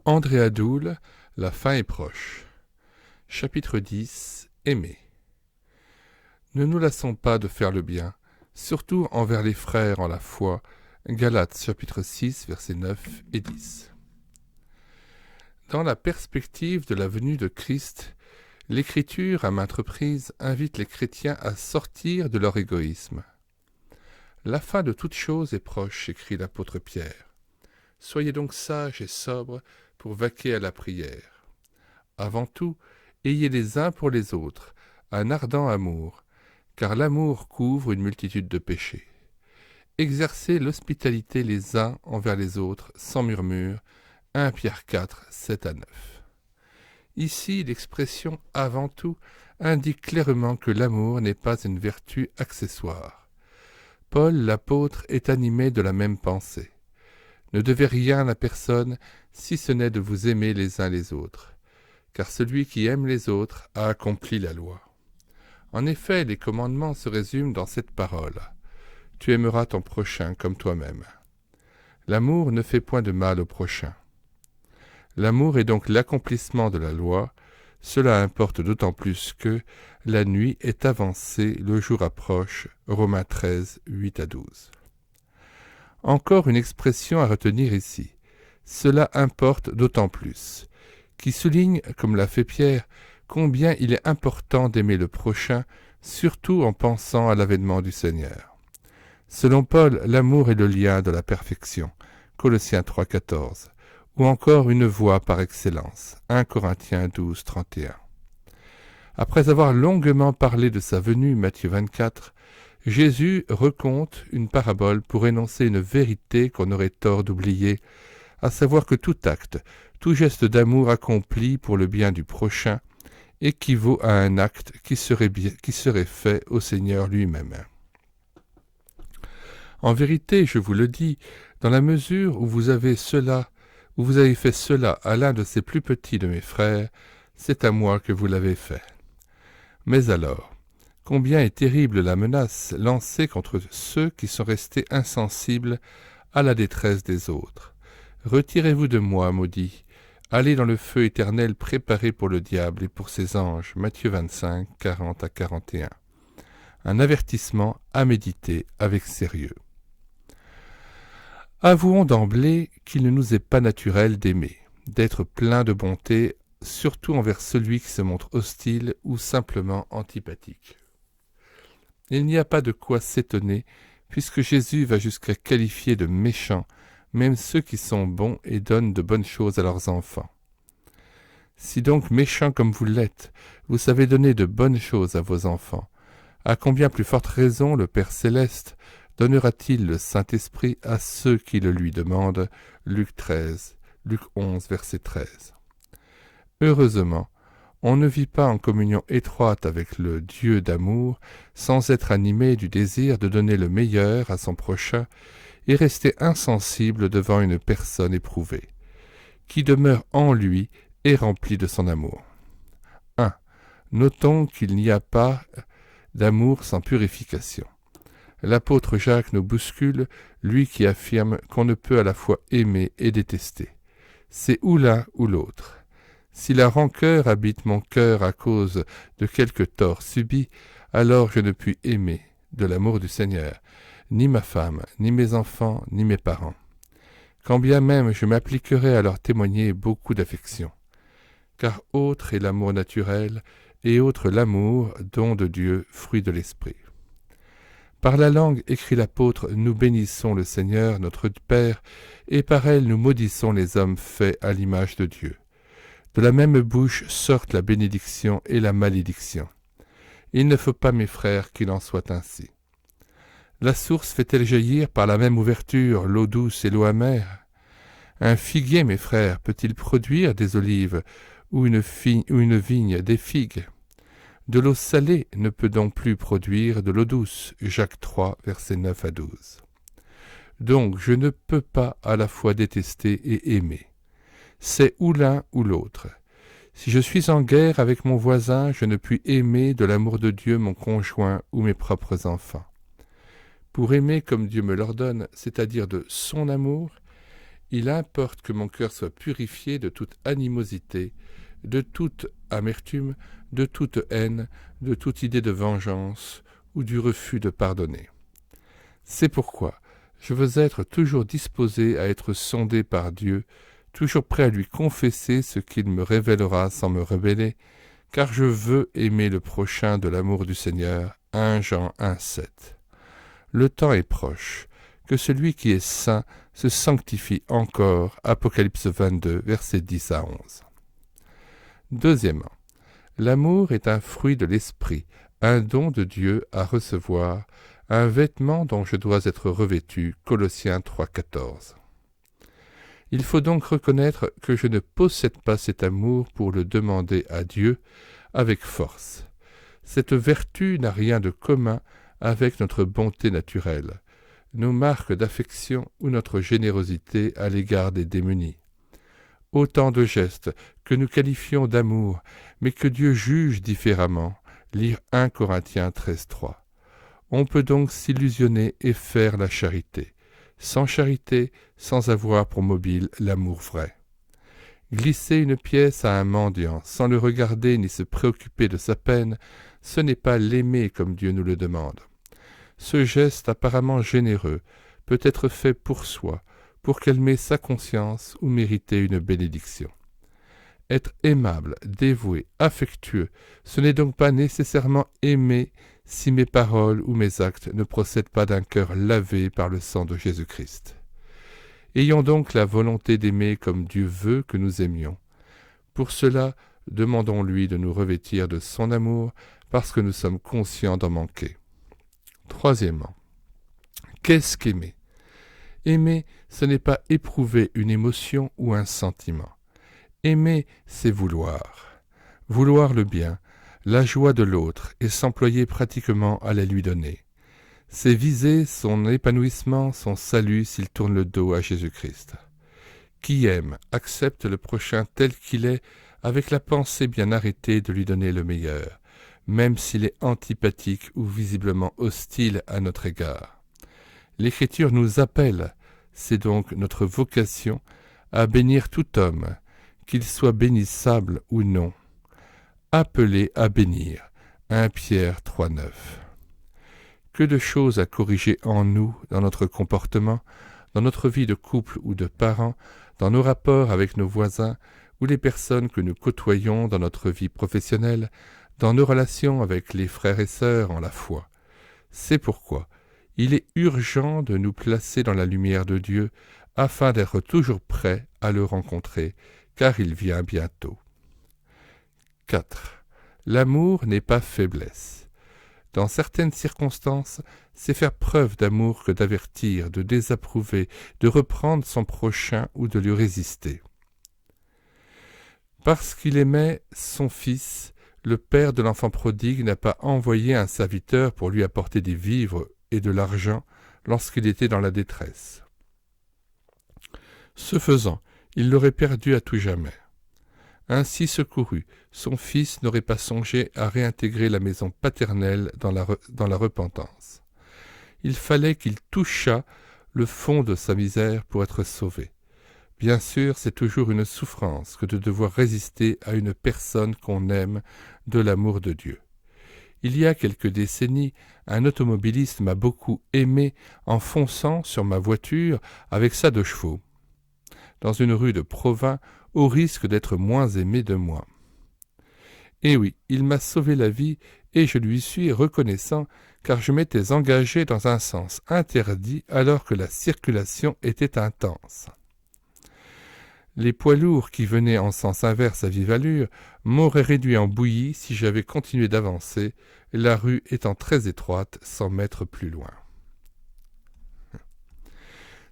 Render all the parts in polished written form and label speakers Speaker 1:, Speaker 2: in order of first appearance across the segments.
Speaker 1: André Adoul, la fin est proche. Chapitre 10. Aimer. Ne nous lassons pas de faire le bien, surtout envers les frères en la foi. Galates chapitre 6, versets 9 et 10. Dans la perspective de la venue de Christ, l'Écriture, à maintes reprises, invite les chrétiens à sortir de leur égoïsme. La fin de toute chose est proche, écrit l'apôtre Pierre. Soyez donc sages et sobres pour vaquer à la prière. Avant tout, ayez les uns pour les autres un ardent amour, car l'amour couvre une multitude de péchés. Exercez l'hospitalité les uns envers les autres sans murmure. 1 Pierre 4, 7 à 9. Ici, l'expression « avant tout » indique clairement que l'amour n'est pas une vertu accessoire. Paul, l'apôtre, est animé de la même pensée. Ne devez rien à personne si ce n'est de vous aimer les uns les autres, car celui qui aime les autres a accompli la loi. En effet, les commandements se résument dans cette parole. Tu aimeras ton prochain comme toi-même. L'amour ne fait point de mal au prochain. L'amour est donc l'accomplissement de la loi. Cela importe d'autant plus que la nuit est avancée, le jour approche. Romains 13, 8 à 12. Encore une expression à retenir ici. Cela importe d'autant plus, qui souligne, comme l'a fait Pierre, combien il est important d'aimer le prochain, surtout en pensant à l'avènement du Seigneur. Selon Paul, l'amour est le lien de la perfection, Colossiens 3, 14, ou encore une voie par excellence, 1 Corinthiens 12, 31. Après avoir longuement parlé de sa venue, Matthieu 24, Jésus raconte une parabole pour énoncer une vérité qu'on aurait tort d'oublier, à savoir que tout acte, tout geste d'amour accompli pour le bien du prochain équivaut à un acte qui serait fait au Seigneur lui-même. En vérité, je vous le dis, dans la mesure où vous avez fait cela à l'un de ces plus petits de mes frères, c'est à moi que vous l'avez fait. Mais alors, combien est terrible la menace lancée contre ceux qui sont restés insensibles à la détresse des autres. Retirez-vous de moi, maudits. Allez dans le feu éternel préparé pour le diable et pour ses anges. Matthieu 25, 40 à 41. Un avertissement à méditer avec sérieux. Avouons d'emblée qu'il ne nous est pas naturel d'aimer, d'être plein de bonté, surtout envers celui qui se montre hostile ou simplement antipathique. Il n'y a pas de quoi s'étonner, puisque Jésus va jusqu'à qualifier de méchants même ceux qui sont bons et donnent de bonnes choses à leurs enfants. Si donc méchants comme vous l'êtes, vous savez donner de bonnes choses à vos enfants, à combien plus forte raison le Père Céleste donnera-t-il le Saint-Esprit à ceux qui le lui demandent. Luc 11, verset 13. Heureusement, on ne vit pas en communion étroite avec le Dieu d'amour sans être animé du désir de donner le meilleur à son prochain et rester insensible devant une personne éprouvée, qui demeure en lui et remplie de son amour. 1. Notons qu'il n'y a pas d'amour sans purification. L'apôtre Jacques nous bouscule, lui qui affirme qu'on ne peut à la fois aimer et détester. C'est ou l'un ou l'autre. Si la rancœur habite mon cœur à cause de quelque tort subi, alors je ne puis aimer de l'amour du Seigneur, ni ma femme, ni mes enfants, ni mes parents. Quand bien même je m'appliquerai à leur témoigner beaucoup d'affection. Car autre est l'amour naturel, et autre l'amour, don de Dieu, fruit de l'Esprit. Par la langue, écrit l'apôtre, nous bénissons le Seigneur, notre Père, et par elle nous maudissons les hommes faits à l'image de Dieu. De la même bouche sortent la bénédiction et la malédiction. Il ne faut pas, mes frères, qu'il en soit ainsi. La source fait-elle jaillir par la même ouverture l'eau douce et l'eau amère? Un figuier, mes frères, peut-il produire des olives, ou une vigne des figues? De l'eau salée ne peut donc plus produire de l'eau douce. Jacques 3, versets 9 à 12. Donc je ne peux pas à la fois détester et aimer. C'est ou l'un ou l'autre. Si je suis en guerre avec mon voisin, je ne puis aimer de l'amour de Dieu mon conjoint ou mes propres enfants. Pour aimer comme Dieu me l'ordonne, c'est-à-dire de son amour, Il importe que mon cœur soit purifié de toute animosité, de toute amertume, de toute haine, de toute idée de vengeance ou du refus de pardonner. C'est pourquoi je veux être toujours disposé à être sondé par Dieu, toujours prêt à lui confesser ce qu'il me révélera sans me rebeller, car je veux aimer le prochain de l'amour du Seigneur. 1 Jean 1,7. Le temps est proche, que celui qui est saint se sanctifie encore. Apocalypse 22, versets 10 à 11. Deuxièmement, l'amour est un fruit de l'esprit, un don de Dieu à recevoir, un vêtement dont je dois être revêtu. Colossiens 3,14. Il faut donc reconnaître que je ne possède pas cet amour pour le demander à Dieu avec force. Cette vertu n'a rien de commun avec notre bonté naturelle, nos marques d'affection ou notre générosité à l'égard des démunis. Autant de gestes que nous qualifions d'amour, mais que Dieu juge différemment. Lire 1 Corinthiens 13,3. On peut donc s'illusionner et faire la charité, sans charité, sans avoir pour mobile l'amour vrai. Glisser une pièce à un mendiant, sans le regarder ni se préoccuper de sa peine, ce n'est pas l'aimer comme Dieu nous le demande. Ce geste apparemment généreux peut être fait pour soi, pour calmer sa conscience ou mériter une bénédiction. Être aimable, dévoué, affectueux, ce n'est donc pas nécessairement aimer si mes paroles ou mes actes ne procèdent pas d'un cœur lavé par le sang de Jésus-Christ. Ayons donc la volonté d'aimer comme Dieu veut que nous aimions. Pour cela, demandons-lui de nous revêtir de son amour, parce que nous sommes conscients d'en manquer. Troisièmement, qu'est-ce qu'aimer ? Aimer, ce n'est pas éprouver une émotion ou un sentiment. Aimer, c'est vouloir. Vouloir le bien, la joie de l'autre et s'employer pratiquement à la lui donner. C'est viser son épanouissement, son salut s'il tourne le dos à Jésus-Christ. Qui aime, accepte le prochain tel qu'il est, avec la pensée bien arrêtée de lui donner le meilleur, même s'il est antipathique ou visiblement hostile à notre égard. L'Écriture nous appelle, c'est donc notre vocation, à bénir tout homme, qu'il soit bénissable ou non. Appelé à bénir. 1 Pierre 3,9. Que de choses à corriger en nous, dans notre comportement, dans notre vie de couple ou de parents, dans nos rapports avec nos voisins ou les personnes que nous côtoyons dans notre vie professionnelle, dans nos relations avec les frères et sœurs en la foi. C'est pourquoi il est urgent de nous placer dans la lumière de Dieu afin d'être toujours prêts à le rencontrer, car il vient bientôt. 4. L'amour n'est pas faiblesse. Dans certaines circonstances, c'est faire preuve d'amour que d'avertir, de désapprouver, de reprendre son prochain ou de lui résister. Parce qu'il aimait son fils, le père de l'enfant prodigue n'a pas envoyé un serviteur pour lui apporter des vivres et de l'argent lorsqu'il était dans la détresse. Ce faisant, il l'aurait perdu à tout jamais. Ainsi secouru, son fils n'aurait pas songé à réintégrer la maison paternelle dans la repentance. Il fallait qu'il touchât le fond de sa misère pour être sauvé. Bien sûr, c'est toujours une souffrance que de devoir résister à une personne qu'on aime de l'amour de Dieu. Il y a quelques décennies, un automobiliste m'a beaucoup aimé en fonçant sur ma voiture avec sa 2 chevaux, dans une rue de Provins, au risque d'être moins aimé de moi. Et oui, il m'a sauvé la vie et je lui suis reconnaissant car je m'étais engagé dans un sens interdit alors que la circulation était intense. Les poids lourds qui venaient en sens inverse à vive allure m'auraient réduit en bouillie si j'avais continué d'avancer, la rue étant très étroite 100 mètres plus loin.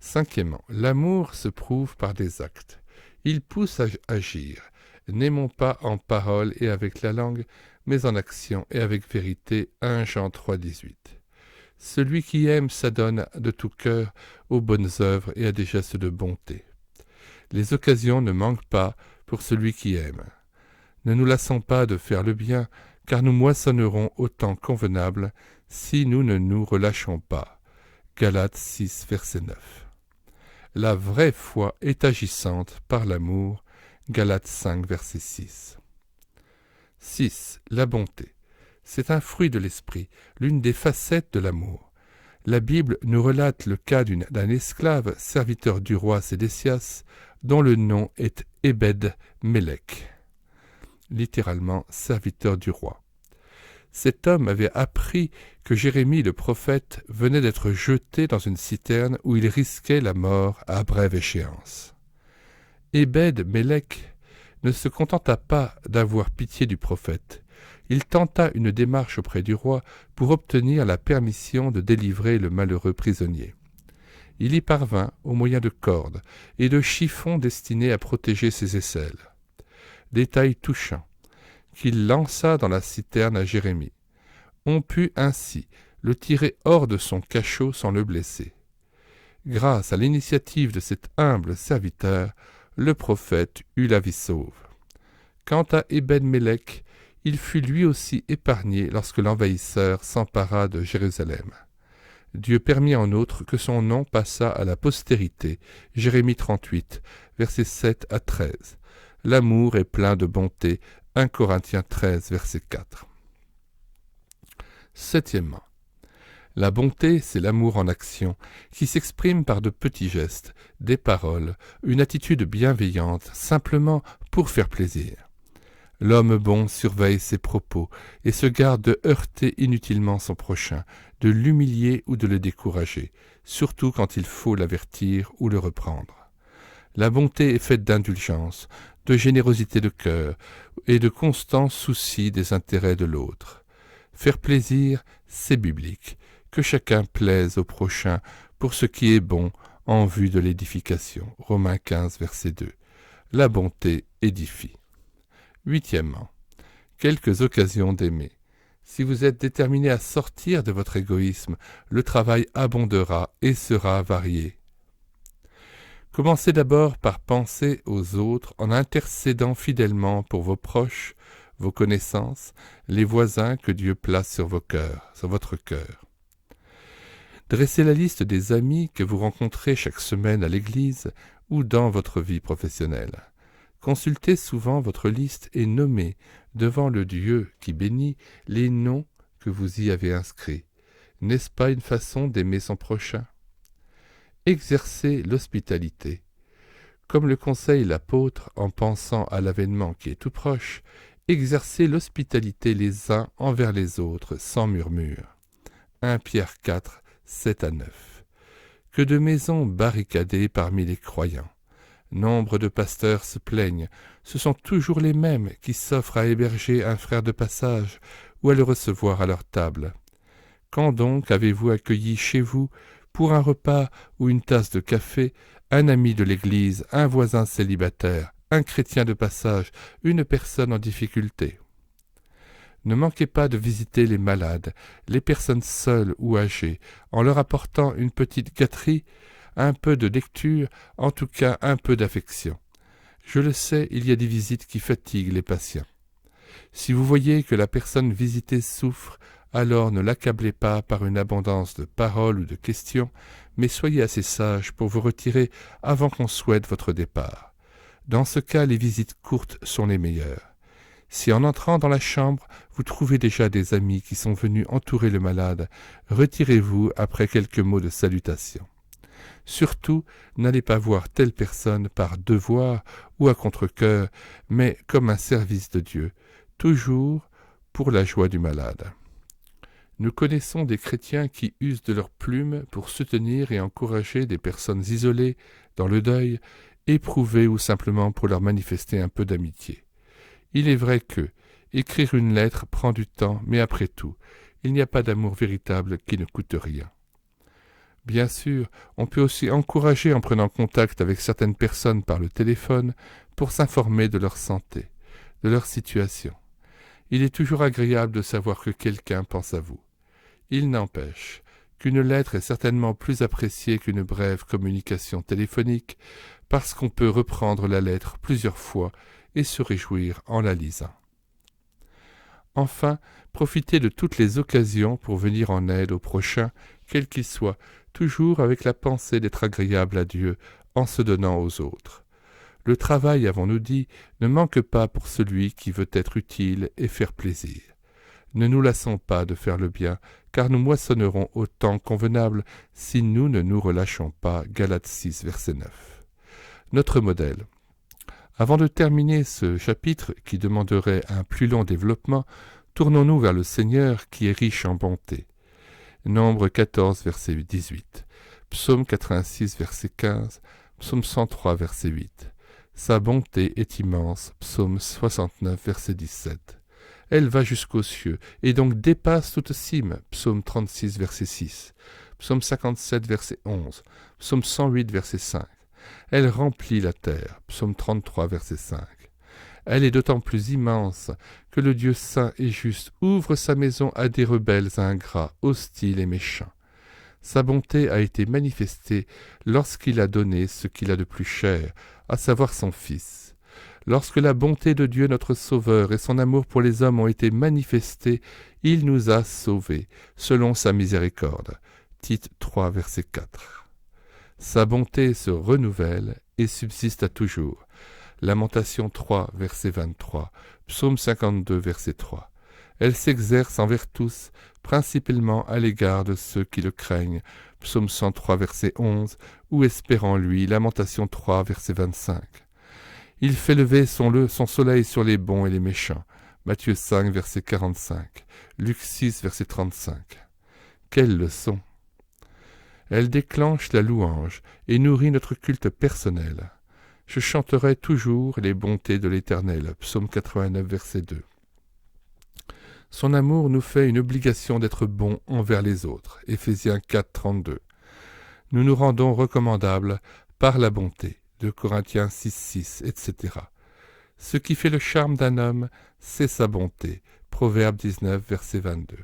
Speaker 1: Cinquièmement, l'amour se prouve par des actes. Il pousse à agir. N'aimons pas en parole et avec la langue, mais en action et avec vérité. 1 Jean 3,18. Celui qui aime s'adonne de tout cœur aux bonnes œuvres et à des gestes de bonté. Les occasions ne manquent pas pour celui qui aime. Ne nous lassons pas de faire le bien, car nous moissonnerons au temps convenable si nous ne nous relâchons pas. Galates 6, verset 9. La vraie foi est agissante par l'amour. Galates 5, verset 6. 6. La bonté. C'est un fruit de l'esprit, l'une des facettes de l'amour. La Bible nous relate le cas d'un esclave, serviteur du roi Sédécias, dont le nom est Ebed-Mélec, littéralement serviteur du roi. Cet homme avait appris que Jérémie le prophète venait d'être jeté dans une citerne où il risquait la mort à brève échéance. Ebed-Mélec ne se contenta pas d'avoir pitié du prophète. Il tenta une démarche auprès du roi pour obtenir la permission de délivrer le malheureux prisonnier. Il y parvint au moyen de cordes et de chiffons destinés à protéger ses aisselles. Détail touchant, qu'il lança dans la citerne à Jérémie. On put ainsi le tirer hors de son cachot sans le blesser. Grâce à l'initiative de cet humble serviteur, le prophète eut la vie sauve. Quant à Ebed-Mélec, il fut lui aussi épargné lorsque l'envahisseur s'empara de Jérusalem. Dieu permit en outre que son nom passât à la postérité. Jérémie 38, versets 7 à 13. L'amour est plein de bonté. 1 Corinthiens 13, verset 4. Septièmement, la bonté, c'est l'amour en action, qui s'exprime par de petits gestes, des paroles, une attitude bienveillante, simplement pour faire plaisir. L'homme bon surveille ses propos et se garde de heurter inutilement son prochain, de l'humilier ou de le décourager, surtout quand il faut l'avertir ou le reprendre. La bonté est faite d'indulgence, de générosité de cœur et de constant souci des intérêts de l'autre. Faire plaisir, c'est biblique, que chacun plaise au prochain pour ce qui est bon en vue de l'édification. Romains 15, verset 2. La bonté édifie. Huitièmement, quelques occasions d'aimer. Si vous êtes déterminé à sortir de votre égoïsme, le travail abondera et sera varié. Commencez d'abord par penser aux autres en intercédant fidèlement pour vos proches, vos connaissances, les voisins que Dieu place sur votre cœur. Dressez la liste des amis que vous rencontrez chaque semaine à l'église ou dans votre vie professionnelle. Consultez souvent votre liste et nommez, devant le Dieu qui bénit, les noms que vous y avez inscrits. N'est-ce pas une façon d'aimer son prochain? Exercez l'hospitalité. Comme le conseille l'apôtre en pensant à l'avènement qui est tout proche, exercez l'hospitalité les uns envers les autres sans murmure. 1 Pierre 4, 7 à 9. Que de maisons barricadées parmi les croyants. Nombre de pasteurs se plaignent, ce sont toujours les mêmes qui s'offrent à héberger un frère de passage ou à le recevoir à leur table. Quand donc avez-vous accueilli chez vous, pour un repas ou une tasse de café, un ami de l'Église, un voisin célibataire, un chrétien de passage, une personne en difficulté? Ne manquez pas de visiter les malades, les personnes seules ou âgées, en leur apportant une petite gâterie, un peu de lecture, en tout cas un peu d'affection. Je le sais, il y a des visites qui fatiguent les patients. Si vous voyez que la personne visitée souffre, alors ne l'accablez pas par une abondance de paroles ou de questions, mais soyez assez sage pour vous retirer avant qu'on souhaite votre départ. Dans ce cas, les visites courtes sont les meilleures. Si en entrant dans la chambre, vous trouvez déjà des amis qui sont venus entourer le malade, retirez-vous après quelques mots de salutation. Surtout, n'allez pas voir telle personne par devoir ou à contre-cœur, mais comme un service de Dieu, toujours pour la joie du malade. Nous connaissons des chrétiens qui usent de leur plume pour soutenir et encourager des personnes isolées, dans le deuil, éprouvées ou simplement pour leur manifester un peu d'amitié. Il est vrai que écrire une lettre prend du temps, mais après tout, il n'y a pas d'amour véritable qui ne coûte rien. Bien sûr, on peut aussi encourager en prenant contact avec certaines personnes par le téléphone pour s'informer de leur santé, de leur situation. Il est toujours agréable de savoir que quelqu'un pense à vous. Il n'empêche qu'une lettre est certainement plus appréciée qu'une brève communication téléphonique parce qu'on peut reprendre la lettre plusieurs fois et se réjouir en la lisant. Enfin, profitez de toutes les occasions pour venir en aide au prochain, quel qu'il soit, toujours avec la pensée d'être agréable à Dieu, en se donnant aux autres. Le travail, avons-nous dit, ne manque pas pour celui qui veut être utile et faire plaisir. Ne nous lassons pas de faire le bien, car nous moissonnerons au temps convenable si nous ne nous relâchons pas. Galates 6, verset 9. Notre modèle. Avant de terminer ce chapitre qui demanderait un plus long développement, tournons-nous vers le Seigneur qui est riche en bonté. Nombre 14, verset 18. Psaume 86, verset 15. Psaume 103, verset 8. Sa bonté est immense. Psaume 69, verset 17. Elle va jusqu'aux cieux, et donc dépasse toute cime. Psaume 36, verset 6. Psaume 57, verset 11. Psaume 108, verset 5. Elle remplit la terre. Psaume 33, verset 5. Elle est d'autant plus immense que le Dieu saint et juste ouvre sa maison à des rebelles ingrats, hostiles et méchants. Sa bonté a été manifestée lorsqu'il a donné ce qu'il a de plus cher, à savoir son Fils. Lorsque la bonté de Dieu notre Sauveur et son amour pour les hommes ont été manifestés, il nous a sauvés, selon sa miséricorde. Tite 3, verset 4. Sa bonté se renouvelle et subsiste à toujours. Lamentation 3, verset 23. Psaume 52, verset 3. Elle s'exerce envers tous, principalement à l'égard de ceux qui le craignent. Psaume 103, verset 11, ou espère en lui. Lamentation 3, verset 25. Il fait lever son soleil sur les bons et les méchants. Matthieu 5, verset 45. Luc 6, verset 35. Quelle leçon! Elle déclenche la louange et nourrit notre culte personnel. Je chanterai toujours les bontés de l'Éternel. Psaume 89, verset 2. Son amour nous fait une obligation d'être bons envers les autres. Éphésiens 4, 32. Nous nous rendons recommandables par la bonté. 2 Corinthiens 6, 6, etc. Ce qui fait le charme d'un homme, c'est sa bonté. Proverbe 19, verset 22.